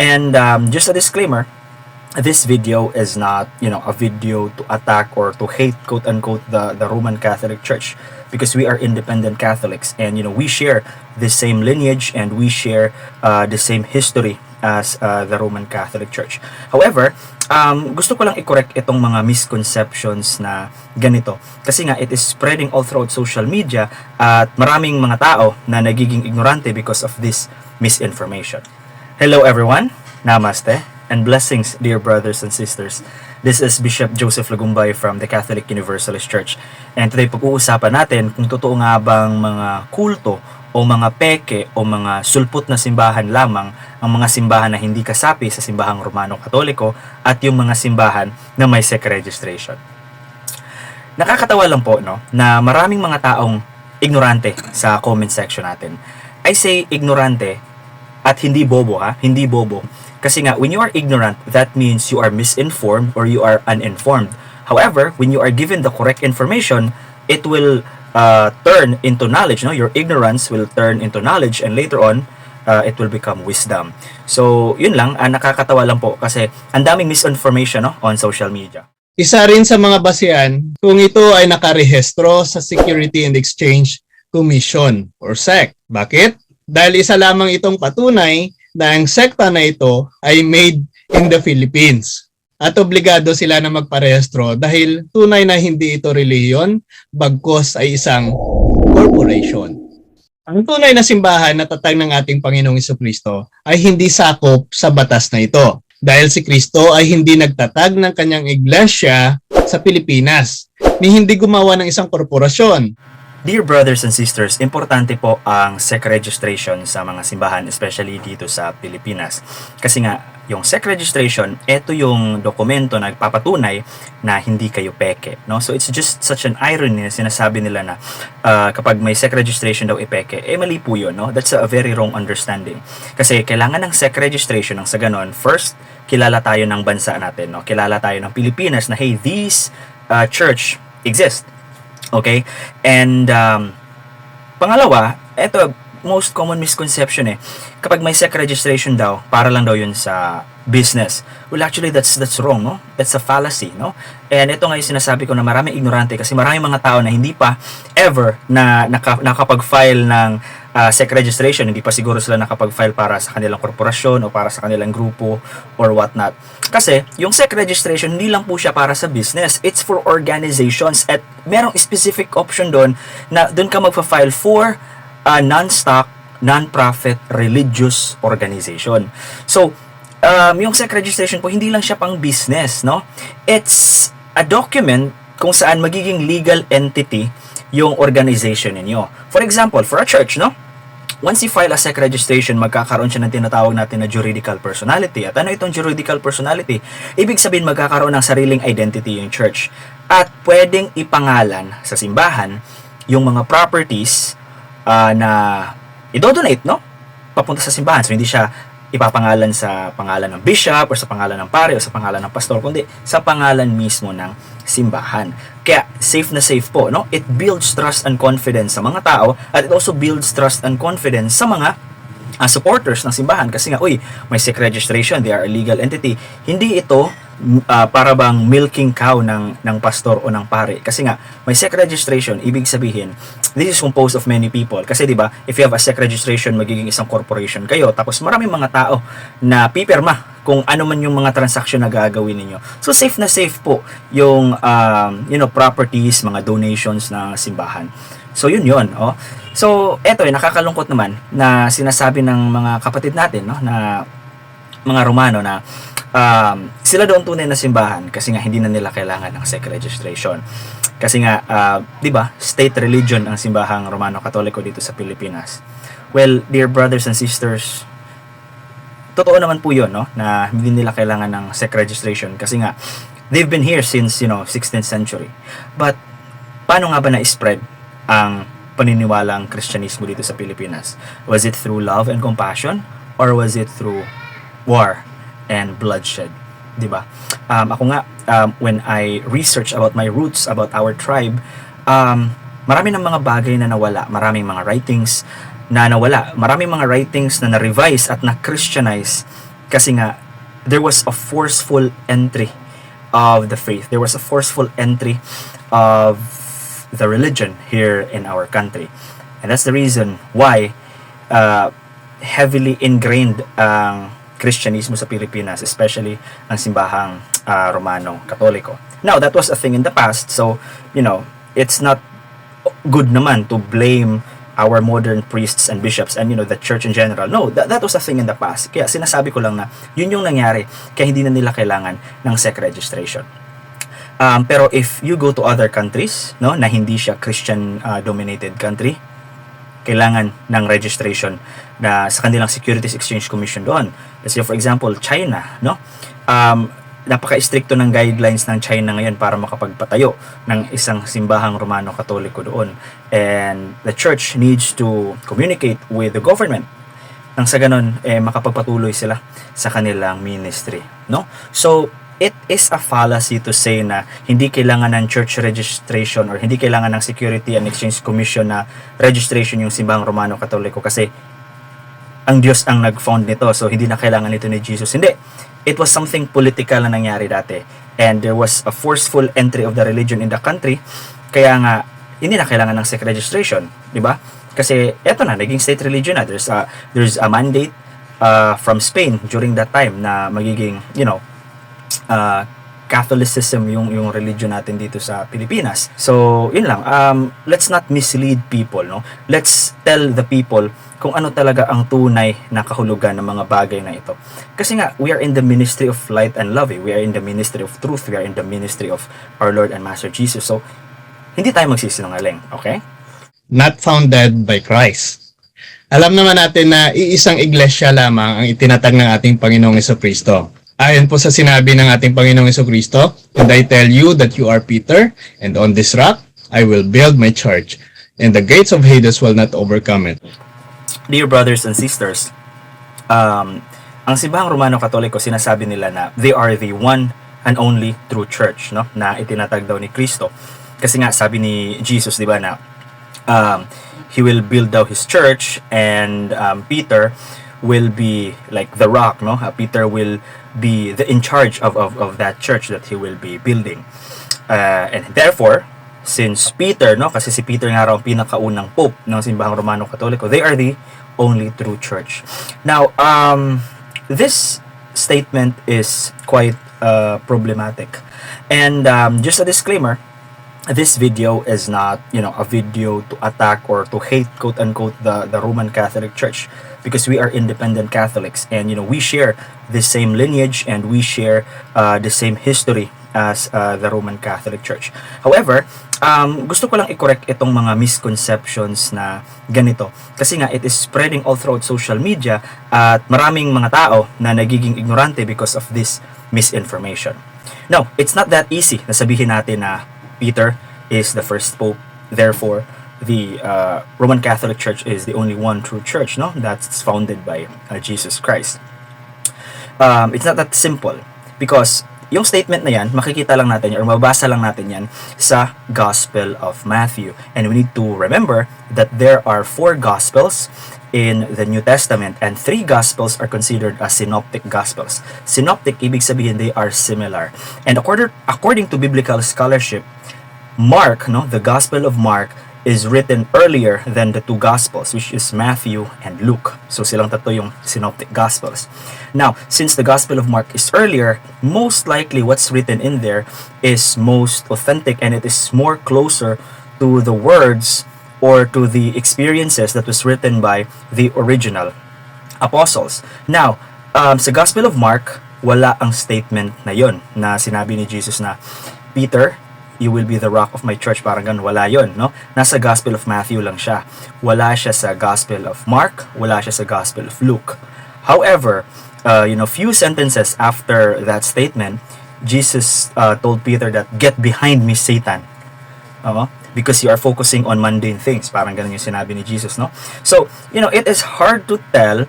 And just a disclaimer, this video is not, a video to attack or to hate, quote unquote, the Roman Catholic Church, because we are independent Catholics, and we share the same lineage, and we share the same history as the Roman Catholic Church. However, gusto ko lang i-correct itong mga misconceptions na ganito, kasi nga it is spreading all throughout social media, at maraming mga tao na nagiging ignorante because of this misinformation. Hello everyone, namaste, and blessings, dear brothers and sisters. This is Bishop Joseph Lagumbay from the Catholic Universalist Church. And today pag-uusapan natin kung totoo nga bang mga kulto o mga peke o mga sulpot na simbahan lamang ang mga simbahan na hindi kasapi sa simbahang Romano Katoliko at yung mga simbahan na may SEC registration. Nakakatawa lang po, no, na maraming mga taong ignorante sa comment section natin. I say ignorante at hindi bobo, hindi bobo. Kasi nga, when you are ignorant, that means you are misinformed or you are uninformed. However, when you are given the correct information, it will turn into knowledge. No? Your ignorance will turn into knowledge, and later on, it will become wisdom. So, yun lang, nakakatawa lang po kasi ang daming misinformation, no, on social media. Isa rin sa mga basehan kung ito ay nakarehistro sa Security and Exchange Commission or SEC. Bakit? Dahil isa lamang itong patunay na ang sekta na ito ay made in the Philippines. At obligado sila na magparehistro dahil tunay na hindi ito reliyon, bagkos ay isang corporation. Ang tunay na simbahan na tatag ng ating Panginoong Jesucristo ay hindi sakop sa batas na ito. Dahil si Kristo ay hindi nagtatag ng kanyang iglesia sa Pilipinas, ni hindi gumawa ng isang korporasyon. Dear brothers and sisters, importante po ang SEC registration sa mga simbahan, especially dito sa Pilipinas. Kasi nga, yung SEC registration, ito yung dokumento na nagpapatunay na hindi kayo peke. No? So it's just such an irony na sinasabi nila na kapag may SEC registration daw ipeke, mali po yun. No? That's a very wrong understanding. Kasi kailangan ng SEC registration ng sa ganon, first, kilala tayo ng bansa natin. No? Kilala tayo ng Pilipinas na, hey, this church exists. Okay? And pangalawa, ito most common misconception kapag may SEC registration daw, para lang daw yun sa business. Well, actually that's wrong, no? That's a fallacy, no? And ito nga yung sinasabi ko na maraming ignorante kasi maraming mga tao na hindi pa ever na nakapag-file ng SEC registration, hindi pa siguro sila nakapag-file para sa kanilang korporasyon o para sa kanilang grupo or whatnot. Kasi yung SEC registration hindi lang po siya para sa business, it's for organizations, at merong specific option doon na doon ka magpa-file for non-stock, non-profit, religious organization. So, yung SEC registration po, hindi lang siya pang business, no? It's a document kung saan magiging legal entity yung organization ninyo. For example, for a church, no? Once you file a SEC registration, magkakaroon siya ng tinatawag natin na juridical personality. At ano itong juridical personality? Ibig sabihin, magkakaroon ng sariling identity yung church. At pwedeng ipangalan sa simbahan yung mga properties na i-donate, no? Papunta sa simbahan. So, hindi siya ipapangalan sa pangalan ng bishop or sa pangalan ng pare o sa pangalan ng pastor, kundi sa pangalan mismo ng simbahan. Kaya safe na safe po, no? It builds trust and confidence sa mga tao, at it also builds trust and confidence sa mga supporters ng simbahan, kasi nga, may SEC registration, they are a legal entity. Hindi ito para bang milking cow ng pastor o ng pare, kasi nga may SEC registration, ibig sabihin this is composed of many people. Kasi di ba, if you have a SEC registration, magiging isang corporation kayo, tapos maraming mga tao na pipirma kung ano man yung mga transaction na gagawin ninyo. So safe na safe po yung properties, mga donations na simbahan. So yun. So eto nakakalungkot naman na sinasabi ng mga kapatid natin, no, na mga Romano na sila doon tunay na simbahan kasi nga hindi na nila kailangan ng SEC registration. Kasi nga, di ba, state religion ang simbahang Romano Katoliko dito sa Pilipinas. Well, dear brothers and sisters, totoo naman po yun, no, na hindi nila kailangan ng SEC registration kasi nga, they've been here since, 16th century. But, paano nga ba na-spread ang paniniwalang Kristyanismo dito sa Pilipinas? Was it through love and compassion? Or was it through war and bloodshed? Diba? Ako nga, when I research about my roots, about our tribe, marami ng mga bagay na nawala. Maraming mga writings na nawala. Maraming mga writings na na-revise at na-Christianize Kasi nga, there was a forceful entry of the faith. There was a forceful entry of the religion here in our country. And that's the reason why heavily ingrained ang Kristyanismo sa Pilipinas, especially ang simbahang Romano Katoliko. Now, that was a thing in the past, so, it's not good naman to blame our modern priests and bishops and, the church in general. No, that was a thing in the past. Kaya sinasabi ko lang na yun yung nangyari, kaya hindi na nila kailangan ng SEC registration. Pero if you go to other countries, no, na hindi siya Christian-dominated country, kailangan ng registration na sa kanilang Securities Exchange Commission doon. Let's say, for example, China, no? Napaka-stricto ng guidelines ng China ngayon para makapagpatayo ng isang simbahang Romano Katoliko doon. And the church needs to communicate with the government. Nang sa ganun, makapagpatuloy sila sa kanilang ministry, no? So, it is a fallacy to say na hindi kailangan ng church registration or hindi kailangan ng Security and Exchange Commission na registration yung simbahang Romano Katoliko kasi ang Diyos ang nag-found nito, so hindi na kailangan nito ni Jesus. Hindi. It was something political na nangyari dati. And there was a forceful entry of the religion in the country. Kaya nga, hindi na kailangan ng SEC registration. Diba? Kasi eto na, naging state religion na. There's a mandate from Spain during that time na magiging, Catholicism yung religion natin dito sa Pilipinas. So, yun lang. Let's not mislead people, no? Let's tell the people kung ano talaga ang tunay na kahulugan ng mga bagay na ito. Kasi nga, we are in the ministry of light and love. We are in the ministry of truth. We are in the ministry of our Lord and Master Jesus. So, hindi tayo magsisinungaling, okay? Not founded by Christ. Alam naman natin na iisang iglesia lamang ang itinatag ng ating Panginoong Jesucristo. Ayon po sa sinabi ng ating Panginoong Jesucristo, "And I tell you that you are Peter, and on this rock I will build my church, and the gates of Hades will not overcome it." Dear brothers and sisters, ang simbahang Romano Katoliko, sinasabi nila na they are the one and only true church, no? Na itinatag daw ni Kristo. Kasi nga sabi ni Jesus, di ba, na he will build daw his church, and Peter will be like the rock, no? Peter will be in charge of that church that he will be building. And therefore, since Peter, no, kasi si Peter nga raw ang pinakaunang pope ng simbahang Romano Katoliko, they are the only true church. Now, this statement is quite problematic. And just a disclaimer, this video is not, a video to attack or to hate, quote unquote, the Roman Catholic Church, because we are independent Catholics, and we share the same lineage and we share the same history as the Roman Catholic Church. However, gusto ko lang i-correct itong mga misconceptions na ganito, kasi nga it is spreading all throughout social media at maraming mga tao na nagiging ignorante because of this misinformation. No, it's not that easy na sabihin natin na Peter is the first pope, therefore the Roman Catholic Church is the only one true church, no, that's founded by Jesus Christ. It's not that simple, because yung statement na yan, makikita lang natin or mababasa lang natin yan sa Gospel of Matthew. And we need to remember that there are 4 Gospels in the New Testament, and 3 Gospels are considered as synoptic Gospels. Synoptic, ibig sabihin they are similar. And according to biblical scholarship, Mark, no, the Gospel of Mark is written earlier than the 2 Gospels, which is Matthew and Luke. So silang tatlo yung synoptic Gospels. Now, since the Gospel of Mark is earlier, most likely what's written in there is most authentic, and it is more closer to the words or to the experiences that was written by the original apostles. Now, sa Gospel of Mark, wala ang statement na yon na sinabi ni Jesus na, "Peter, you will be the rock of my church." Parang ganun, wala yon, no? Nasa Gospel of Matthew lang siya. Wala siya sa Gospel of Mark, wala siya sa Gospel of Luke. However, few sentences after that statement, Jesus told Peter that, "Get behind me, Satan." Because you are focusing on mundane things. Parang ganun yung sinabi ni Jesus, no? So, it is hard to tell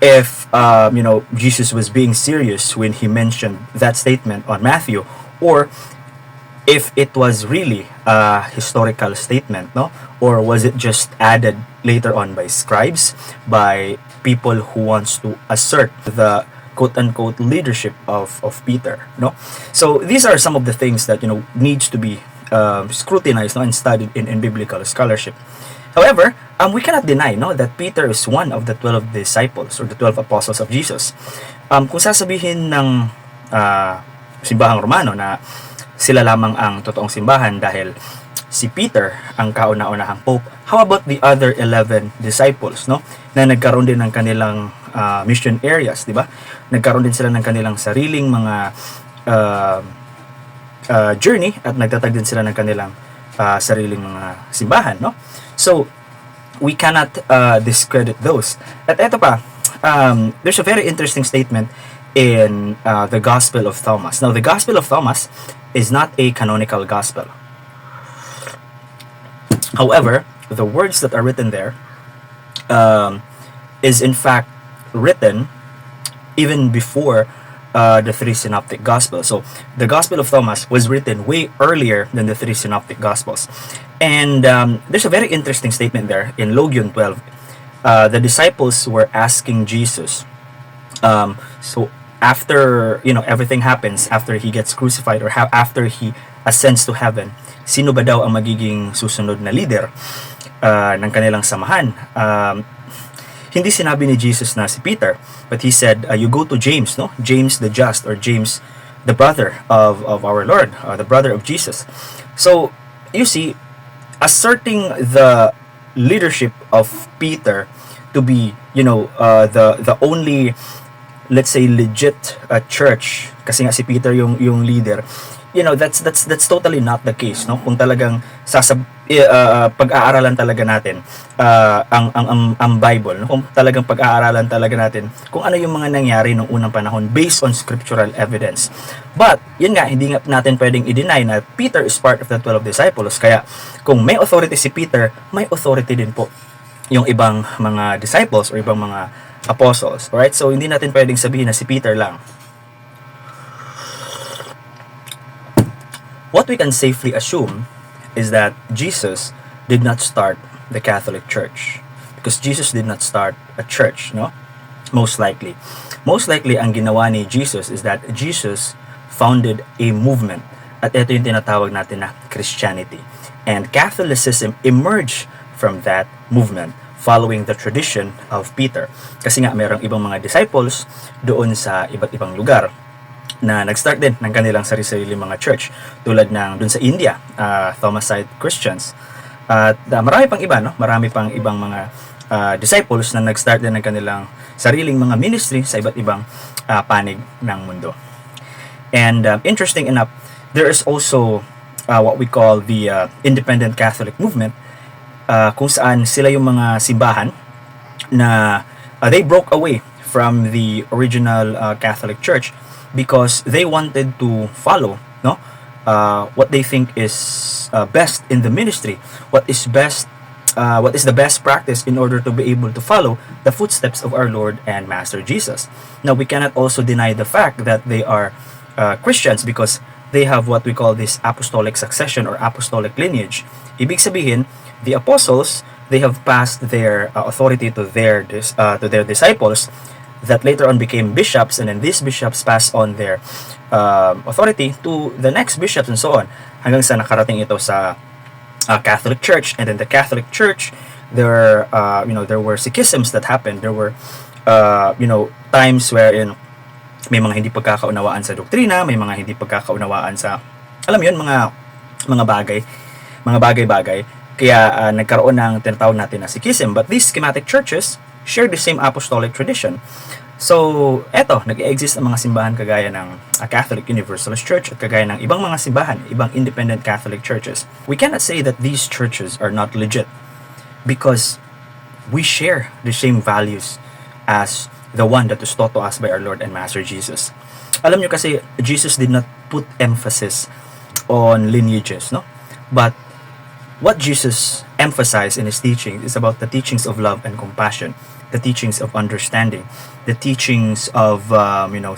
if, Jesus was being serious when he mentioned that statement on Matthew, or if it was really a historical statement, no? Or was it just added later on by scribes, by people who wants to assert the quote-unquote leadership of Peter, no? So these are some of the things that, needs to be scrutinized, no, and studied in biblical scholarship. However, we cannot deny, no, that Peter is one of the 12 disciples or the 12 apostles of Jesus. Kung sasabihin ng simbahang Romano na sila lamang ang totoong simbahan dahil si Peter ang kauna-unahang pope, how about the other 11 disciples, no, na nagkaroon din ng kanilang mission areas, di ba? Nagkaroon din sila ng kanilang sariling mga journey at nagtatag din sila ng kanilang sariling mga simbahan, no? So we cannot discredit those. At eto pa, there's a very interesting statement in the Gospel of Thomas. Now, the Gospel of Thomas is not a canonical gospel. However, the words that are written there is in fact written even before the three synoptic gospels. So the Gospel of Thomas was written way earlier than the three synoptic gospels. And there's a very interesting statement there in Logion 12. The disciples were asking Jesus, so after everything happens, after he gets crucified or after he ascends to heaven, sino ba daw ang magiging susunod na leader ng kanilang samahan? Hindi sinabi ni Jesus na si Peter, but he said, you go to James, no? James the Just, or James the brother of our Lord, the brother of Jesus. So you see, asserting the leadership of Peter to be the only, let's say, legit church, kasi nga si Peter yung leader, that's totally not the case, no? Kung talagang pag-aaralan talaga natin ang Bible, no? Kung talagang pag-aaralan talaga natin kung ano yung mga nangyari nung unang panahon based on scriptural evidence. But yun nga, hindi nga natin pwedeng i-deny na Peter is part of the 12 disciples. Kaya kung may authority si Peter, may authority din po yung ibang mga disciples or ibang mga apostles. Alright? So hindi natin pwedeng sabihin na si Peter lang. What we can safely assume is that Jesus did not start the Catholic Church, because Jesus did not start a church, no? Most likely, ang ginawa ni Jesus is that Jesus founded a movement, at ito yung tinatawag natin na Christianity, and Catholicism emerged from that movement following the tradition of Peter. Kasi nga merong ibang mga disciples doon sa iba't ibang lugar na nag-start din ng kanilang sarili-sarili mga church, tulad ng dun sa India, Thomasite Christians. At marami pang iba, no? Marami pang ibang mga disciples na nag-start din ng kanilang sariling mga ministry sa iba't ibang panig ng mundo. And interesting enough, there is also what we call the Independent Catholic Movement, kung saan sila yung mga simbahan na they broke away from the original Catholic Church because they wanted to follow, no, what they think is best in the ministry, what is the best practice in order to be able to follow the footsteps of our Lord and Master Jesus. Now, we cannot also deny the fact that they are Christians because they have what we call this apostolic succession or apostolic lineage. Ibig sabihin, the apostles, they have passed their authority to their disciples that later on became bishops, and then these bishops passed on their authority to the next bishops and so on, hanggang sa nakarating ito sa Catholic Church. And then the Catholic Church, there were schisms that happened. There were times wherein may mga hindi pagkakaunawaan sa doktrina, may mga hindi pagkakaunawaan sa mga bagay-bagay. Kaya nagkaroon ng tinatawag natin na schism. But these schematic churches share the same apostolic tradition. So, eto, nag-exist ang mga simbahan kagaya ng Catholic Universalist Church at kagaya ng ibang mga simbahan, ibang independent Catholic churches. We cannot say that these churches are not legit because we share the same values as the one that was taught to us by our Lord and Master Jesus. Alam nyo kasi, Jesus did not put emphasis on lineages, no? But what Jesus emphasized in his teaching is about the teachings of love and compassion, the teachings of understanding, the teachings of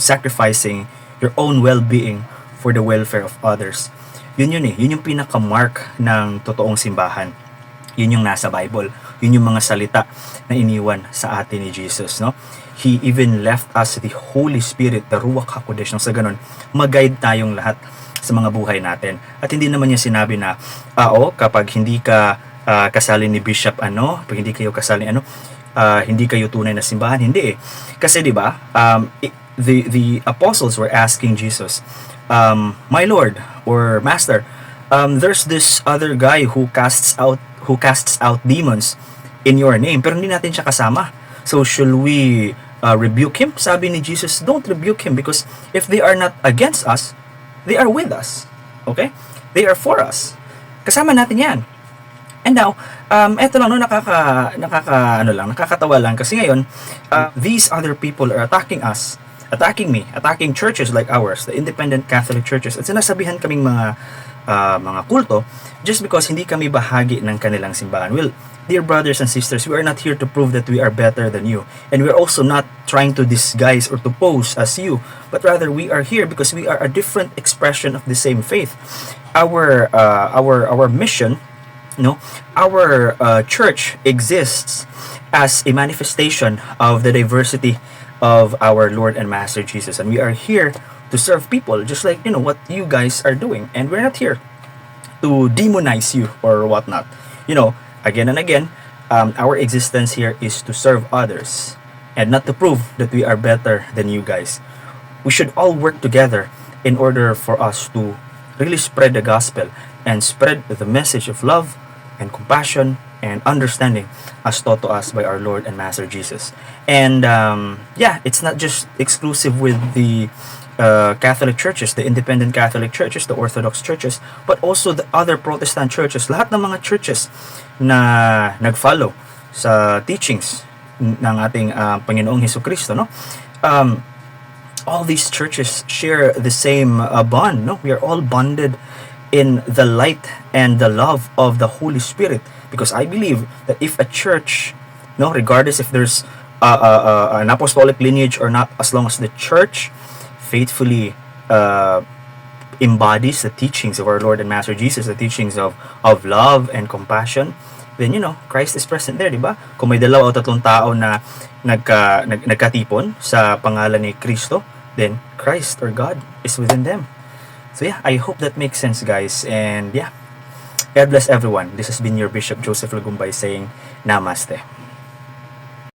sacrificing your own well-being for the welfare of others. Yun yung pinaka-mark ng totoong simbahan. Yun yung nasa Bible. Yun yung mga salita na iniwan sa atin ni Jesus, no? He even left us the Holy Spirit, the Ruach HaKodesh, nang sa ganun, mag-guide tayong lahat sa mga buhay natin. At hindi naman niya sinabi na, kapag hindi ka kasali ni Bishop pag hindi kayo kasali hindi kayo tunay na simbahan. Hindi eh. Kasi di ba, the apostles were asking Jesus, my Lord or Master, there's this other guy who casts out demons in your name, pero hindi natin siya kasama. So should we rebuke him? Sabi ni Jesus, don't rebuke him, because if they are not against us, they are with us. Okay? They are for us. Kasama natin yan. And now, eto lang, nakakatawa lang kasi ngayon, these other people are attacking us, attacking me, attacking churches like ours, the independent Catholic churches, at sinasabihan kaming mga kulto just because hindi kami bahagi ng kanilang simbahan. Well, dear brothers and sisters, we are not here to prove that we are better than you, and we are also not trying to disguise or to pose as you, but rather we are here because we are a different expression of the same faith. Our mission, our church exists as a manifestation of the diversity of our Lord and Master Jesus, and we are here to serve people just like what you guys are doing, and we're not here to demonize you or whatnot. Again and again, our existence here is to serve others and not to prove that we are better than you guys. We should all work together in order for us to really spread the gospel and spread the message of love and compassion and understanding as taught to us by our Lord and Master Jesus. And it's not just exclusive with the Catholic churches, the independent Catholic churches, the Orthodox churches, but also the other Protestant churches. Lahat ng mga churches na nag-follow sa teachings ng ating Panginoong Hesukristo, all these churches share the same bond. We are all bonded in the light and the love of the Holy Spirit, because I believe that if a church, regardless if there's an apostolic lineage or not, as long as the church faithfully embodies the teachings of our Lord and Master Jesus, the teachings of love and compassion, then Christ is present there, di ba? Kung may 2 o 3 tao na nagkatipon sa pangalan ni Kristo, then Christ or God is within them. So I hope that makes sense, guys. And God bless everyone. This has been your Bishop Joseph Lagumbay saying Namaste.